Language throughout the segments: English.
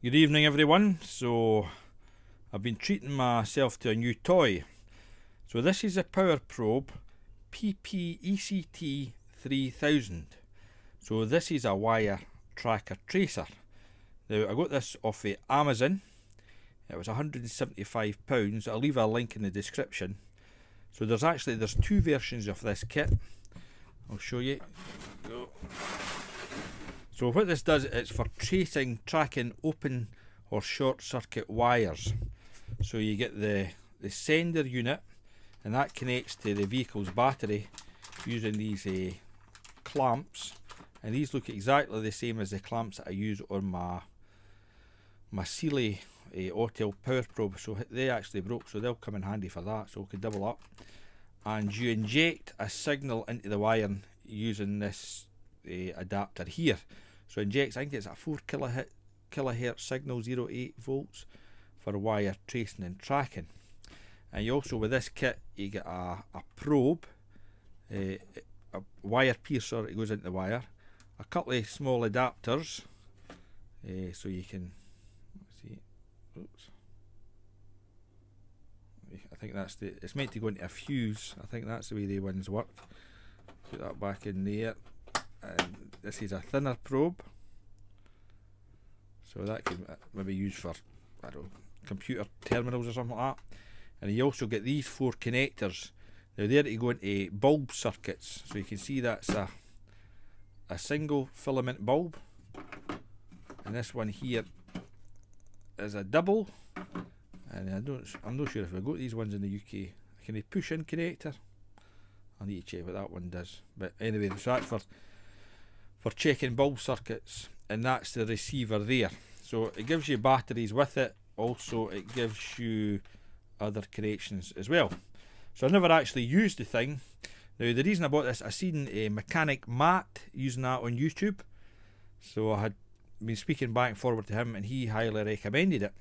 Good evening everyone. So I've been treating myself to a new toy. So this is a PowerProbe PPECT3000. So this is a wire tracker tracer. Now I got this off of Amazon. It was £175. I'll leave a link in the description. So there's two versions of this kit. I'll show you. Go. So what this does, it's for tracking open or short circuit wires. So you get the sender unit, and that connects to the vehicle's battery using these clamps, and these look exactly the same as the clamps that I use on my Sealy Autel PowerProbe. So they actually broke, so they'll come in handy for that, so we can double up. And you inject a signal into the wire using this adapter here. So injects, I think it's a 4 kilohertz signal, 0.8 volts for wire tracing and tracking. And you also, with this kit, you get a probe, a wire piercer that goes into the wire, a couple of small adapters, so you can see. Oops. I think it's meant to go into a fuse. I think that's the way the ones work. Put that back in there. And this is a thinner probe, so that can maybe use for, I don't know, computer terminals or something like that. And you also get these 4 connectors. Now they're to go into bulb circuits, so you can see that's a single filament bulb, and this one here is a double. And I'm not sure if I got these ones in the UK. Can they push in connector? I need to check what that one does. But anyway, so that's for checking bulb circuits, and that's the receiver there. So it gives you batteries with it. Also it gives you other connections as well. So I never actually used the thing. Now the reason I bought this, I seen a mechanic Matt using that on YouTube, so I had been speaking back and forward to him, and he highly recommended it.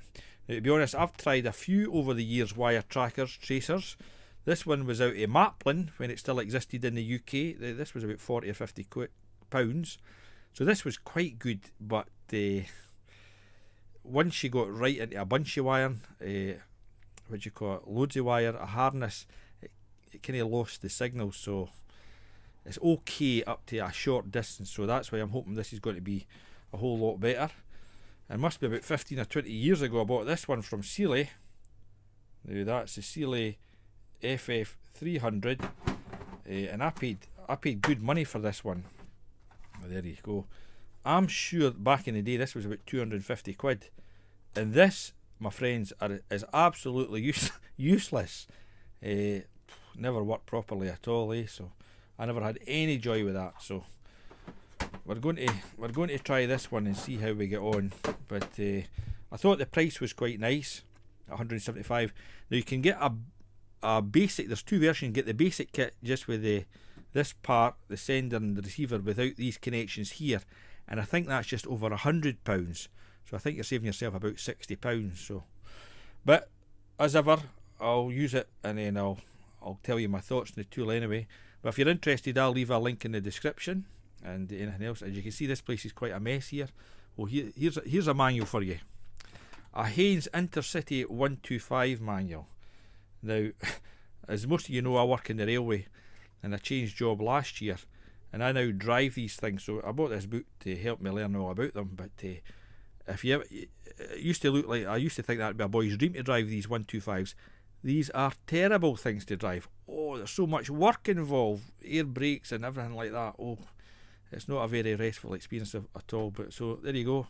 Now, to be honest, I've tried a few over the years, wire trackers, tracers. This one was out of Maplin when it still existed in the UK. This was about 40 or 50 pounds. So this was quite good, but once you got right into a bunch of wire, what do you call it, loads of wire, a harness, it kind of lost the signal. So it's okay up to a short distance, so that's why I'm hoping this is going to be a whole lot better. It must be about 15 or 20 years ago I bought this one from Sealy. Now that's the Sealy FF300, and I paid good money for this one. There you go. I'm sure back in the day this was about 250 quid, and this, my friends, is absolutely useless. Never worked properly at all, so I never had any joy with that. So we're going to try this one and see how we get on. But I thought the price was quite nice, 175. Now you can get a basic. There's two versions. You get the basic kit just with this part, the sender and the receiver, without these connections here, and I think that's just over £100. So I think you're saving yourself about £60. So, but as ever, I'll use it, and then I'll tell you my thoughts on the tool anyway. But if you're interested, I'll leave a link in the description. And anything else, as you can see, this place is quite a mess here. Well, here's a manual for you. A Haynes Intercity 125 manual. Now, as most of you know, I work in the railway, and I changed job last year, and I now drive these things. So I bought this book to help me learn all about them. But if you ever, it used to look like, I used to think that would be a boy's dream to drive these 125s. These are terrible things to drive. Oh, there's so much work involved, air brakes and everything like that. Oh, it's not a very restful experience at all. But so there you go,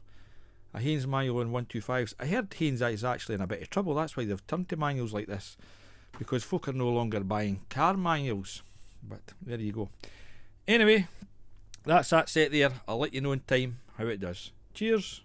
a Haynes manual on 125s. I heard Haynes is actually in a bit of trouble. That's why they've turned to manuals like this, because folk are no longer buying car manuals. But there you go. Anyway, that's that set there. I'll let you know in time how it does. Cheers.